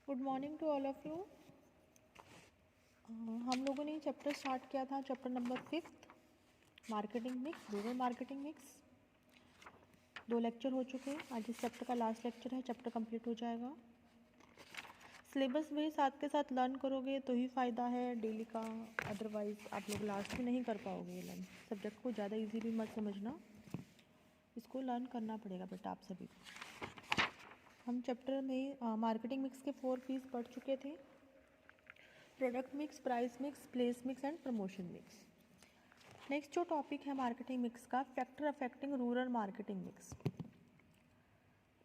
Good morning to all of you. हम लोगों ने चैप्टर स्टार्ट किया था, chapter number 5 marketing mix, rural marketing mix. 2 lecture हो चुके हैं, आज इस चैप्टर का लास्ट लेक्चर है, चैप्टर कंप्लीट हो जाएगा। सिलेबस भी साथ के साथ लर्न करोगे तो ही फ़ायदा है डेली का, अदरवाइज आप लोग लास्ट में नहीं कर पाओगे ये लर्न। सब्जेक्ट को ज़्यादा इजीली मत समझना, इसको लर्न करना पड़ेगा बेटा आप सभी को। हम चैप्टर में मार्केटिंग मिक्स के 4 पीस पढ़ चुके थे, product mix, price mix, place mix and promotion mix. Next जो टॉपिक है मार्केटिंग मिक्स का, factor affecting rural marketing mix.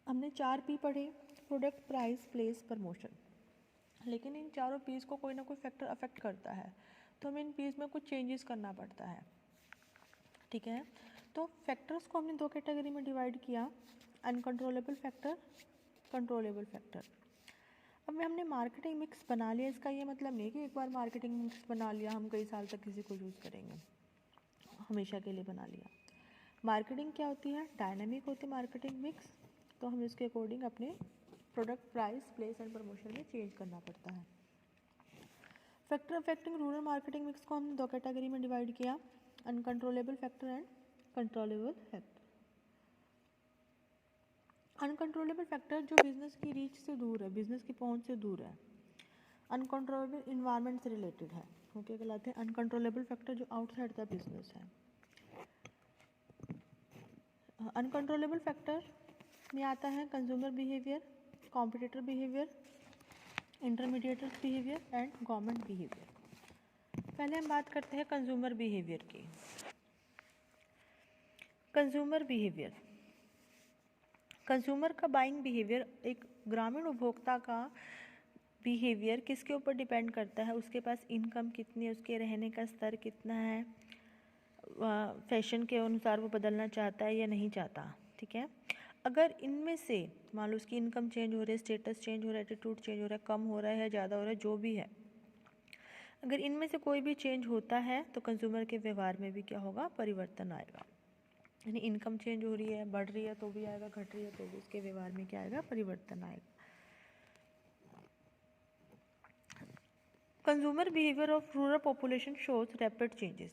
हमने 4 पी पढ़े, प्रोडक्ट, प्राइस, प्लेस, प्रमोशन। लेकिन इन चारों पीस को कोई ना कोई फैक्टर अफेक्ट करता है, तो हमें इन पीस में कुछ चेंजेस करना पड़ता है। ठीक है, तो फैक्टर्स को हमने 2 कैटेगरी में डिवाइड किया, अनकंट्रोलेबल फैक्टर, कंट्रोलेबल फैक्टर। अब हमने मार्केटिंग मिक्स बना लिया, इसका ये मतलब नहीं कि एक बार मार्केटिंग मिक्स बना लिया हम कई साल तक किसी को यूज़ करेंगे, हमेशा के लिए बना लिया। मार्केटिंग क्या होती है, डायनामिक होती है मार्केटिंग मिक्स, तो हम इसके अकॉर्डिंग अपने product, price, place and promotion में चेंज करना पड़ता है। Factor affecting rural marketing mix को हमने 2 कैटेगरी में डिवाइड किया, uncontrollable factor and controllable factor. Uncontrollable factor जो बिजनेस की रीच से दूर है, बिजनेस की पहुंच से दूर है, अनकंट्रोलेबल इन्वायरमेंट से रिलेटेड है, ओके, कहलाते हैं अनकंट्रोलेबल फैक्टर जो आउटसाइड द बिजनेस है। अनकंट्रोलेबल फैक्टर में आता है consumer behaviour, competitor behaviour, इंटरमीडिएटर्स behaviour and government behaviour. पहले हम बात करते हैं कंज्यूमर बिहेवियर की। कंज्यूमर बिहेवियर, कंज्यूमर का बाइंग बिहेवियर, एक ग्रामीण उपभोक्ता का बिहेवियर किसके ऊपर डिपेंड करता है, उसके पास इनकम कितनी है, उसके रहने का स्तर कितना है, फैशन के अनुसार वो बदलना चाहता है या नहीं चाहता। ठीक है, अगर इनमें से मान लो उसकी इनकम चेंज हो रही है, स्टेटस चेंज हो रहा है, एटीट्यूड चेंज हो रहा है, कम हो रहा है, ज़्यादा हो रहा है, जो भी है, अगर इनमें से कोई भी चेंज होता है तो कंज्यूमर के व्यवहार में भी क्या होगा, परिवर्तन आएगा। यानी इनकम चेंज हो रही है, बढ़ रही है तो भी आएगा, घट रही है तो भी उसके व्यवहार में क्या आएगा, परिवर्तन आएगा। Consumer behaviour of rural population shows rapid changes,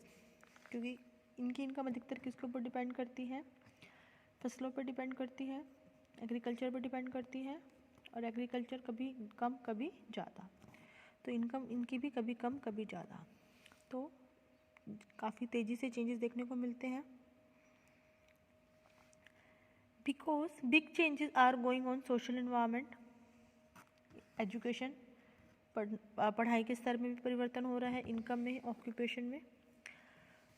क्योंकि इनकी इनकम अधिकतर किसके ऊपर डिपेंड करती है, फसलों पर डिपेंड करती है, एग्रीकल्चर पर डिपेंड करती है, और एग्रीकल्चर कभी कम कभी ज़्यादा, तो इनकम इनकी भी कभी कम कभी ज़्यादा, तो काफ़ी तेज़ी से चेंजेस देखने को मिलते हैं। Because big changes are going on social environment, education, पढ़ाई के स्तर में भी परिवर्तन हो रहा है, इनकम में, ऑक्यूपेशन में।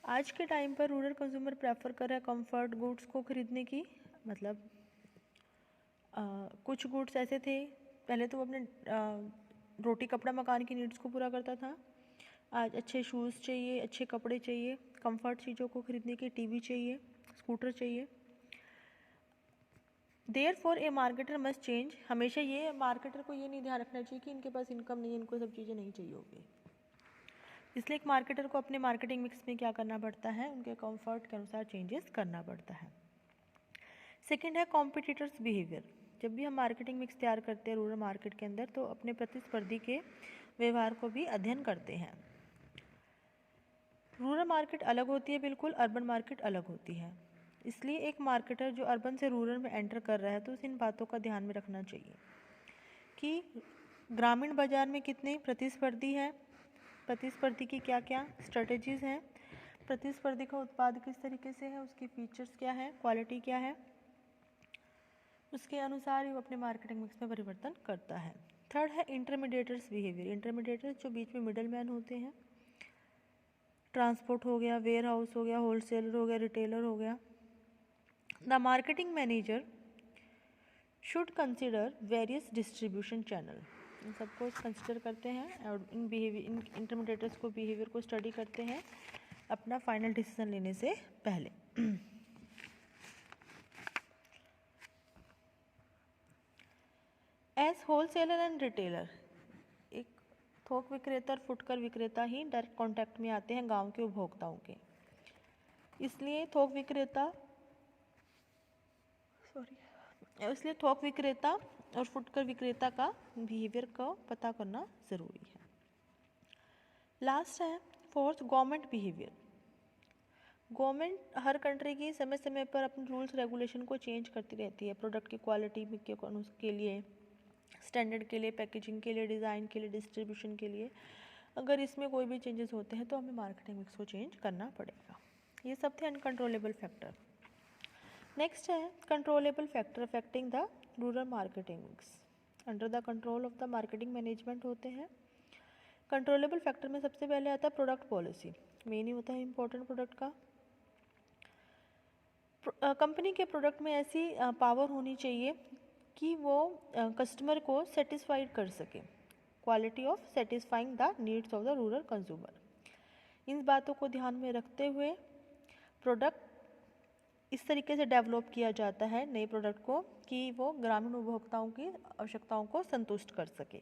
आज के टाइम पर रूरल कंज्यूमर प्रेफर कर रहा है कंफर्ट गुड्स को खरीदने की, मतलब कुछ गुड्स ऐसे थे, पहले तो वो अपने रोटी कपड़ा मकान की नीड्स को पूरा करता था, आज अच्छे शूज़ चाहिए, अच्छे कपड़े चाहिए, कंफर्ट चीज़ों को खरीदने की, टीवी चाहिए, स्कूटर चाहिए। देयरफॉर ए मार्केटर मस्ट चेंज, हमेशा ये मार्केटर को ये नहीं ध्यान रखना चाहिए कि इनके पास इनकम नहीं है, इनको सब चीज़ें नहीं चाहिए होगी, इसलिए एक मार्केटर को अपने मार्केटिंग मिक्स में क्या करना पड़ता है, उनके कंफर्ट के अनुसार चेंजेस करना पड़ता है। सेकंड है कॉम्पिटिटर्स बिहेवियर, जब भी हम मार्केटिंग मिक्स तैयार करते हैं रूरल मार्केट के अंदर तो अपने प्रतिस्पर्धी के व्यवहार को भी अध्ययन करते हैं। रूरल मार्केट अलग होती है बिल्कुल, अर्बन मार्केट अलग होती है, इसलिए एक मार्केटर जो अर्बन से रूरल में एंटर कर रहा है तो इन बातों का ध्यान में रखना चाहिए कि ग्रामीण बाजार में कितने प्रतिस्पर्धी हैं, प्रतिस्पर्धी की क्या क्या स्ट्रेटजीज़ हैं, प्रतिस्पर्धी का उत्पाद किस तरीके से है, उसकी फीचर्स क्या है, क्वालिटी क्या है, उसके अनुसार ही वो अपने मार्केटिंग मिक्स में परिवर्तन करता है। थर्ड है इंटरमीडिएटर्स बिहेवियर, इंटरमीडिएटर्स जो बीच में मिडल मैन होते हैं, ट्रांसपोर्ट हो गया, वेयर हाउस हो गया, होलसेलर हो गया, रिटेलर हो गया। The marketing manager should consider various distribution channel, इन सबको कंसिडर करते हैं और इन बिहेवियर, इन इंटरमीडिएटर्स को बिहेवियर को स्टडी करते हैं अपना फाइनल डिसीजन लेने से पहले। एज होलसेलर एंड रिटेलर, एक थोक विक्रेता और फुटकर विक्रेता ही डायरेक्ट कांटेक्ट में आते हैं गांव के उपभोक्ताओं के, इसलिए थोक विक्रेता और फुटकर विक्रेता का बिहेवियर का पता करना ज़रूरी है। लास्ट है फोर्थ, गवर्नमेंट बिहेवियर। गवर्नमेंट हर कंट्री की समय समय पर अपने रूल्स रेगुलेशन को चेंज करती रहती है, प्रोडक्ट की क्वालिटी के लिए, स्टैंडर्ड के लिए, पैकेजिंग के लिए, डिज़ाइन के लिए, डिस्ट्रीब्यूशन के लिए। अगर इसमें कोई भी चेंजेस होते हैं तो हमें मार्केटिंग मिक्स को चेंज करना पड़ेगा। ये सब थे अनकंट्रोलेबल फैक्टर। नेक्स्ट है controllable factor affecting the rural marketing mix. Under the control of the marketing management होते हैं। कंट्रोलेबल फैक्टर में सबसे पहले आता है प्रोडक्ट पॉलिसी। मेन ही होता है इम्पोर्टेंट प्रोडक्ट का। कंपनी के प्रोडक्ट में ऐसी पावर होनी चाहिए कि वो कस्टमर को सेटिस्फाइड कर सके, quality of satisfying the needs of the rural consumer. इन बातों को ध्यान में रखते हुए प्रोडक्ट इस तरीके से डेवलप किया जाता है नए प्रोडक्ट को कि वो ग्रामीण उपभोक्ताओं की आवश्यकताओं को संतुष्ट कर सके।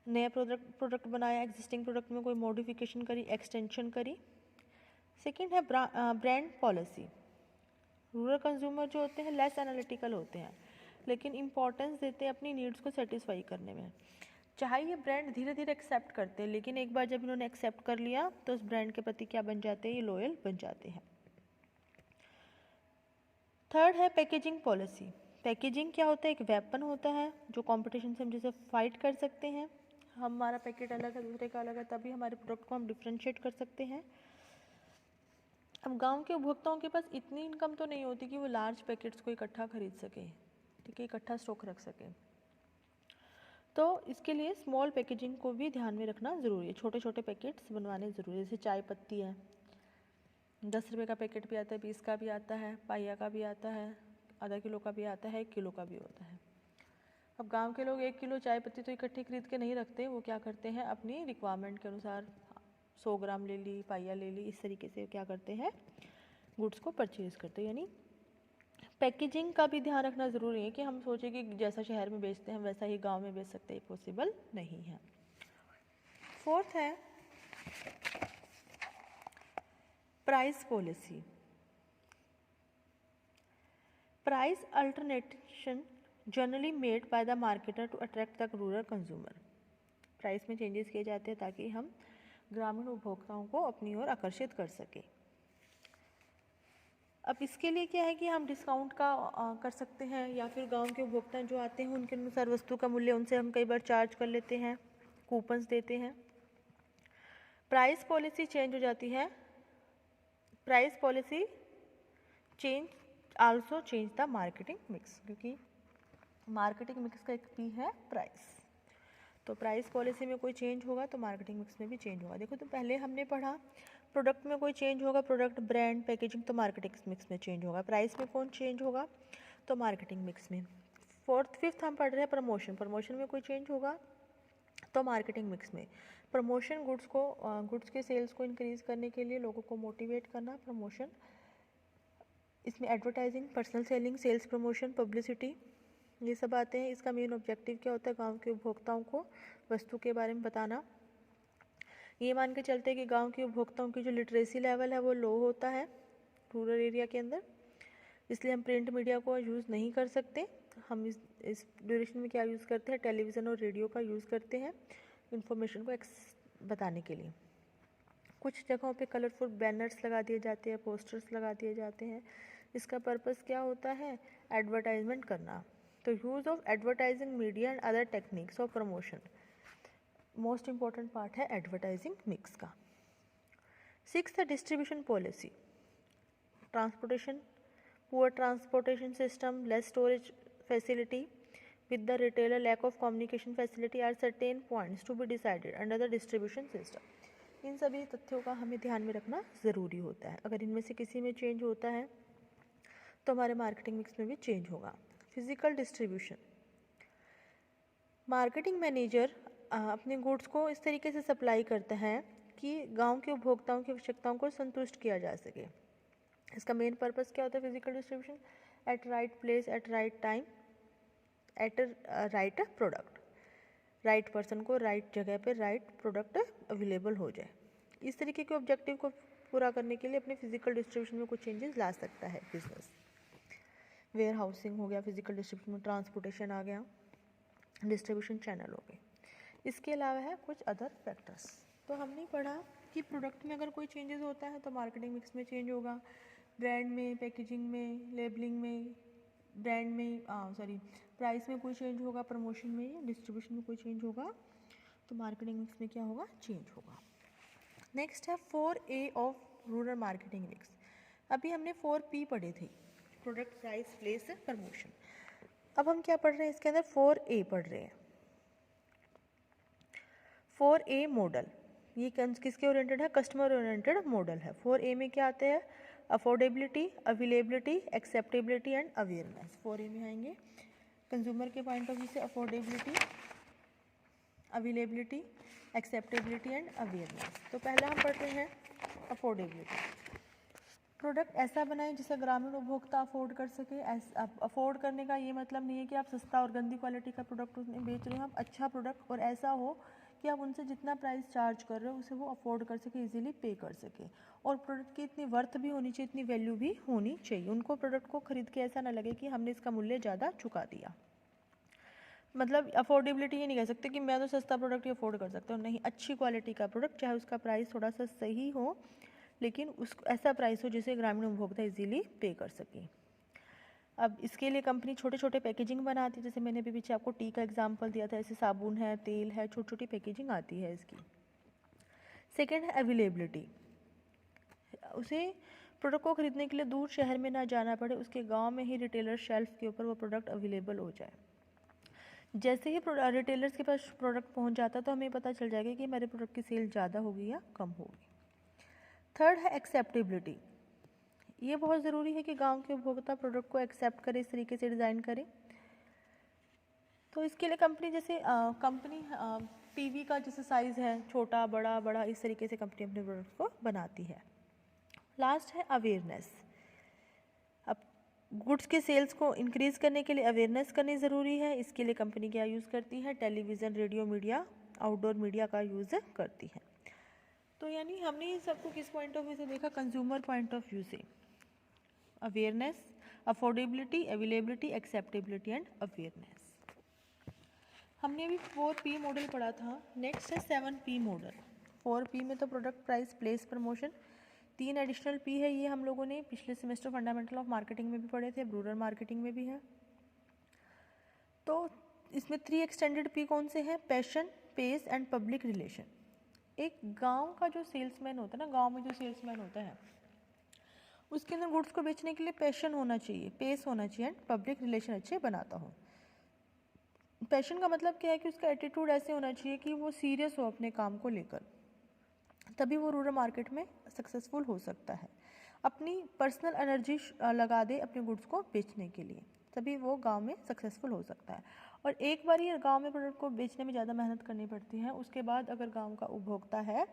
नया प्रोडक्ट बनाया, एग्जिस्टिंग प्रोडक्ट में कोई मॉडिफिकेशन करी, एक्सटेंशन करी। सेकेंड है ब्रांड पॉलिसी। रूरल कंज्यूमर जो होते हैं लेस एनालिटिकल होते हैं, लेकिन इम्पॉर्टेंस देते हैं अपनी नीड्स को सेटिस्फाई करने में। चाहे ये ब्रांड धीरे धीरे एक्सेप्ट करते हैं, लेकिन एक बार जब इन्होंने एक्सेप्ट कर लिया तो उस ब्रांड के प्रति क्या बन जाते हैं, ये लॉयल बन जाते हैं। थर्ड है पैकेजिंग पॉलिसी। पैकेजिंग क्या होता है, एक वेपन होता है जो कंपटीशन से हम जैसे फाइट कर सकते हैं। हमारा पैकेट अलग है, दूसरे का अलग है, तभी हमारे प्रोडक्ट को हम डिफ्रेंशिएट कर सकते हैं। अब गांव के उपभोक्ताओं के पास इतनी इनकम तो नहीं होती कि वो लार्ज पैकेट्स को इकट्ठा खरीद सके, ठीक है, इकट्ठा स्टॉक रख सके। तो इसके लिए स्मॉल पैकेजिंग को भी ध्यान में रखना ज़रूरी है। छोटे छोटे पैकेट्स बनवाने ज़रूरी है। जैसे चाय पत्ती है, 10 रुपये का पैकेट भी आता है, 20 का भी आता है, पाइया का भी आता है, आधा किलो का भी आता है, 1 किलो का भी होता है। अब गांव के लोग 1 किलो चाय पत्ती तो इकट्ठी खरीद के नहीं रखते, वो क्या करते हैं अपनी रिक्वायरमेंट के अनुसार 100 ग्राम ले ली, पाइया ले ली, इस तरीके से क्या करते हैं गुड्स को परचेज करते हैं। यानी पैकेजिंग का भी ध्यान रखना ज़रूरी है कि हम सोचें कि जैसा शहर में बेचते हैं वैसा ही गांव में बेच सकते हैं, पॉसिबल नहीं है। फोर्थ है price policy. Price alternation generally made by the marketer to attract the rural consumer. Price में चेंजेस किए जाते हैं ताकि हम ग्रामीण उपभोक्ताओं को अपनी ओर आकर्षित कर सके। अब इसके लिए क्या है कि हम डिस्काउंट का कर सकते हैं, या फिर गांव के उपभोक्ता जो आते हैं उनके अनुसार वस्तु का मूल्य उनसे हम कई बार चार्ज कर लेते हैं, कूपन्स देते हैं। प्राइस पॉलिसी चेंज हो जाती है। Price policy change also change the marketing mix, क्योंकि मार्केटिंग मिक्स का एक पी है प्राइस। तो प्राइस पॉलिसी में कोई चेंज होगा तो मार्केटिंग मिक्स में भी चेंज होगा। देखो तो पहले हमने पढ़ा प्रोडक्ट में कोई चेंज होगा, प्रोडक्ट ब्रांड पैकेजिंग, तो मार्केटिंग मिक्स में चेंज होगा। प्राइस में कौन चेंज होगा, तो मार्केटिंग मिक्स में। फिफ्थ हम पढ़ रहे हैं प्रमोशन। प्रमोशन में कोई चेंज होगा तो मार्केटिंग मिक्स में। प्रमोशन गुड्स के सेल्स को इंक्रीज करने के लिए लोगों को मोटिवेट करना, प्रमोशन। इसमें advertising, personal selling, sales promotion, publicity, ये सब आते हैं। इसका मेन ऑब्जेक्टिव क्या होता है, गांव के उपभोक्ताओं को वस्तु के बारे में बताना। ये मान के चलते हैं कि गांव के उपभोक्ताओं की जो लिटरेसी लेवल है वो लो होता है रूरल एरिया के अंदर, इसलिए हम प्रिंट मीडिया को यूज़ नहीं कर सकते। हम इस ड्यूरेशन में क्या यूज़ करते हैं, टेलीविज़न और रेडियो का यूज़ करते हैं इन्फॉर्मेशन को बताने के लिए। कुछ जगहों पे कलरफुल बैनर्स लगा दिए जाते हैं, पोस्टर्स लगा दिए जाते हैं। इसका पर्पस क्या होता है, एडवर्टाइजमेंट करना। तो use of advertising media and other techniques of promotion, most important part है एडवर्टाइजिंग मिक्स का। 6 है distribution policy. Transportation, poor transportation system, less storage facility with the retailer, lack of communication facility are certain points to be decided under the distribution system. इन सभी तथ्यों का हमें ध्यान में रखना ज़रूरी होता है। अगर इनमें से किसी में चेंज होता है तो हमारे मार्केटिंग मिक्स में भी चेंज होगा। फिजिकल डिस्ट्रीब्यूशन, मार्केटिंग मैनेजर अपने गुड्स को इस तरीके से सप्लाई करता है कि गांव के उपभोक्ताओं की आवश्यकताओं को संतुष्ट किया जा सके। इसका मेन पर्पस क्या होता है physical distribution, at right place at right time at right product, right person को राइट जगह पे राइट प्रोडक्ट अवेलेबल हो जाए। इस तरीके के ऑब्जेक्टिव को पूरा करने के लिए अपने फिजिकल डिस्ट्रीब्यूशन में कुछ चेंजेस ला सकता है बिजनेस। वेयर हाउसिंग हो गया, फिजिकल डिस्ट्रीब्यूशन में ट्रांसपोर्टेशन आ गया, डिस्ट्रीब्यूशन चैनल हो गए। इसके अलावा है कुछ अदर फैक्टर्स। तो हमने पढ़ा कि प्रोडक्ट में अगर कोई चेंजेस होता है तो मार्केटिंग मिक्स में चेंज होगा, ब्रांड में, पैकेजिंग में, लेबलिंग में, ब्रांड में प्राइस में कोई चेंज होगा, प्रमोशन में या डिस्ट्रीब्यूशन में कोई चेंज होगा, तो मार्केटिंग मिक्स में क्या होगा, चेंज होगा। नेक्स्ट है 4A of rural marketing mix. अभी हमने 4P पढ़े थे, प्रोडक्ट, प्राइस, प्लेस, प्रमोशन। अब हम क्या पढ़ रहे हैं इसके अंदर, 4A पढ़ रहे हैं। 4A मॉडल, ये किसके ओरिएंटेड है, कस्टमर ओरिएंटेड मॉडल है। 4A में क्या आते हैं, affordability, availability, acceptability and awareness. 4A में आएंगे कंज्यूमर के पॉइंट ऑफ व्यू से affordability, availability, acceptability and awareness. तो पहला हम पढ़ रहे हैं अफोर्डेबिलिटी। प्रोडक्ट ऐसा बनाएं जिसे ग्रामीण उपभोक्ता अफोर्ड कर सके। अफोर्ड करने का ये मतलब नहीं है कि आप सस्ता और गंदी क्वालिटी का प्रोडक्ट उसमें बेच रहे हो, आप अच्छा प्रोडक्ट और ऐसा हो कि आप उनसे जितना प्राइस चार्ज कर रहे हो उसे वो अफोर्ड कर सके, इजीली पे कर सके। और प्रोडक्ट की इतनी वर्थ भी होनी चाहिए, इतनी वैल्यू भी होनी चाहिए। उनको प्रोडक्ट को खरीद के ऐसा ना लगे कि हमने इसका मूल्य ज़्यादा चुका दिया। मतलब अफोर्डेबिलिटी ये नहीं कह सकते कि मैं तो सस्ता प्रोडक्ट ही अफोर्ड कर सकता हूँ, नहीं, अच्छी क्वालिटी का प्रोडक्ट, चाहे उसका प्राइस थोड़ा सा सही हो लेकिन उस ऐसा प्राइस हो जिसे ग्रामीण उपभोक्ता इजीली पे कर सके। अब इसके लिए कंपनी छोटे छोटे पैकेजिंग बनाती है, जैसे मैंने अभी पीछे आपको टी का एग्जांपल दिया था, ऐसे साबुन है, तेल है, छोटी छोटी पैकेजिंग आती है इसकी। सेकेंड है अवेलेबिलिटी, उसे प्रोडक्ट को खरीदने के लिए दूर शहर में ना जाना पड़े, उसके गांव में ही रिटेलर शेल्फ के ऊपर वो प्रोडक्ट अवेलेबल हो जाए। जैसे ही रिटेलर्स के पास प्रोडक्ट पहुंच जाता है तो हमें पता चल जाएगा कि हमारे प्रोडक्ट की सेल ज़्यादा होगी या कम होगी। थर्ड है एक्सेप्टेबिलिटी, ये बहुत ज़रूरी है कि गांव के उपभोक्ता प्रोडक्ट को एक्सेप्ट करे, इस तरीके से डिज़ाइन करे। तो इसके लिए कंपनी जैसे कंपनी टीवी का जैसे साइज़ है, छोटा बड़ा बड़ा, इस तरीके से कंपनी अपने प्रोडक्ट को बनाती है। लास्ट है अवेयरनेस। अब गुड्स के सेल्स को इंक्रीज़ करने के लिए अवेयरनेस करनी ज़रूरी है। इसके लिए कंपनी क्या यूज़ करती है, television, radio media, outdoor media का यूज़ करती है। तो यानी हमने इस सबको किस पॉइंट ऑफ व्यू से देखा, कंज्यूमर पॉइंट ऑफ व्यू से। Awareness, affordability, availability, acceptability and awareness. हमने अभी 4P मॉडल पढ़ा था। नेक्स्ट है 7P मॉडल। 4P में तो product, price, place, promotion, 3 additional P है। ये हम लोगों ने पिछले सेमेस्टर फंडामेंटल ऑफ मार्केटिंग में भी पढ़े थे, रूरल मार्केटिंग में भी है। तो इसमें 3 एक्सटेंडेड P कौन से हैं, passion, pace and public relation. एक गांव का जो सेल्समैन होता है ना, गांव में जो सेल्समैन होता है उसके अंदर गुड्स को बेचने के लिए पैशन होना चाहिए, पेस होना चाहिए एंड पब्लिक रिलेशन अच्छे बनाता हो। पैशन का मतलब क्या है कि उसका एटीट्यूड ऐसे होना चाहिए कि वो सीरियस हो अपने काम को लेकर, तभी वो रूरल मार्केट में सक्सेसफुल हो सकता है। अपनी पर्सनल एनर्जी लगा दे अपने गुड्स को बेचने के लिए, तभी वो गांव में सक्सेसफुल हो सकता है। और एक बार ही गांव में प्रोडक्ट को बेचने में ज़्यादा मेहनत करनी पड़ती है, उसके बाद अगर गांव का उपभोक्ता है,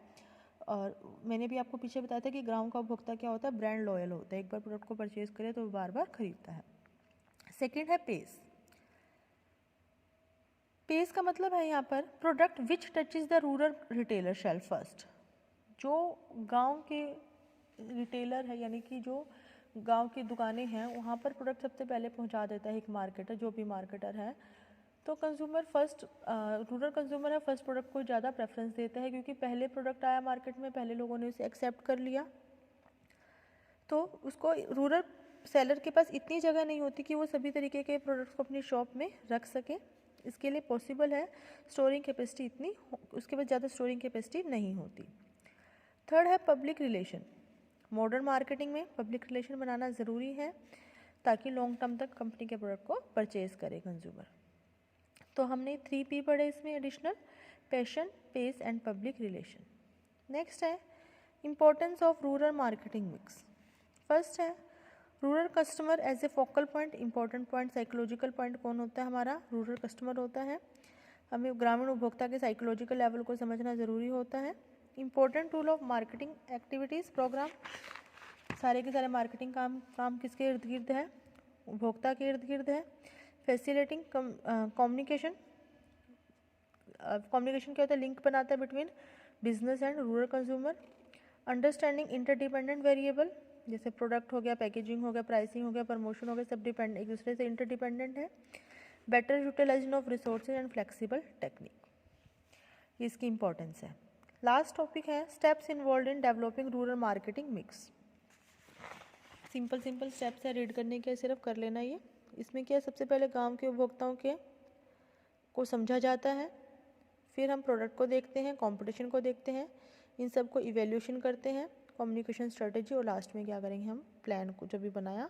और मैंने भी आपको पीछे बताया था कि गांव का उपभोक्ता क्या होता है, ब्रांड लॉयल होता है, एक बार प्रोडक्ट को परचेज करे तो वो बार बार खरीदता है। सेकेंड है पेस। पेस का मतलब है यहाँ पर product which touches the rural retailer shelf first. जो गांव के रिटेलर है, यानी कि जो गांव की दुकानें हैं, वहाँ पर प्रोडक्ट सबसे पहले पहुँचा देता है एक मार्केटर, जो भी मार्केटर है। तो कंज्यूमर फर्स्ट, रूरल कंज्यूमर है, फर्स्ट प्रोडक्ट को ज़्यादा प्रेफरेंस देता है, क्योंकि पहले प्रोडक्ट आया मार्केट में, पहले लोगों ने उसे एक्सेप्ट कर लिया। तो उसको रूरल सेलर के पास इतनी जगह नहीं होती कि वो सभी तरीके के प्रोडक्ट्स को अपनी शॉप में रख सके। इसके लिए पॉसिबल है स्टोरिंग कैपेसिटी इतनी, उसके पास ज़्यादा स्टोरिंग कैपेसिटी नहीं होती। थर्ड है पब्लिक रिलेशन। मॉडर्न मार्केटिंग में पब्लिक रिलेशन बनाना ज़रूरी है ताकि लॉन्ग टर्म तक कंपनी के प्रोडक्ट को परचेज करे कंज्यूमर। तो हमने 3P पढ़े इसमें additional, passion, pace and public relation. Next है importance of rural marketing mix. First है rural customer as a focal point. Important point, psychological point कौन होता है, हमारा रूरल कस्टमर होता है। हमें ग्रामीण उपभोक्ता के साइकोलॉजिकल लेवल को समझना ज़रूरी होता है। Important tool of marketing activities programme. सारे के सारे मार्केटिंग काम किसके इर्द गिर्द है, उपभोक्ता के इर्द गिर्द है। Facilitating communication. कम्युनिकेशन क्या होता है, लिंक बनाता है between business and rural consumer. Understanding interdependent variable, जैसे प्रोडक्ट हो गया, पैकेजिंग हो गया, प्राइसिंग हो गया, प्रमोशन हो गया, सब एक दूसरे से इंटरडिपेंडेंट है। Better utilisation of resources and flexible technique, इसकी इंपॉर्टेंस है। लास्ट टॉपिक है steps involve in developing rural marketing mix. Simple steps है, रीड करने के सिर्फ कर लेना ये। इसमें क्या है, सबसे पहले गांव के उपभोक्ताओं के को समझा जाता है, फिर हम प्रोडक्ट को देखते हैं, कंपटीशन को देखते हैं, इन सब को इवेल्यूशन करते हैं, कम्युनिकेशन स्ट्रेटेजी, और लास्ट में क्या करेंगे हम, प्लान को जो भी बनाया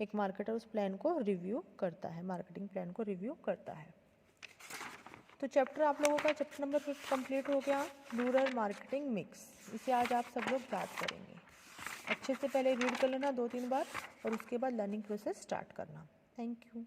एक मार्केटर उस प्लान को रिव्यू करता है, मार्केटिंग प्लान को रिव्यू करता है। तो चैप्टर आप लोगों का चैप्टर नंबर 5 कंप्लीट हो गया, रूरल मार्केटिंग मिक्स। इसे आज आप सब लोग याद करेंगे। अच्छे से पहले रीड कर लेना 2-3 बार और उसके बाद लर्निंग प्रोसेस स्टार्ट करना। Thank you.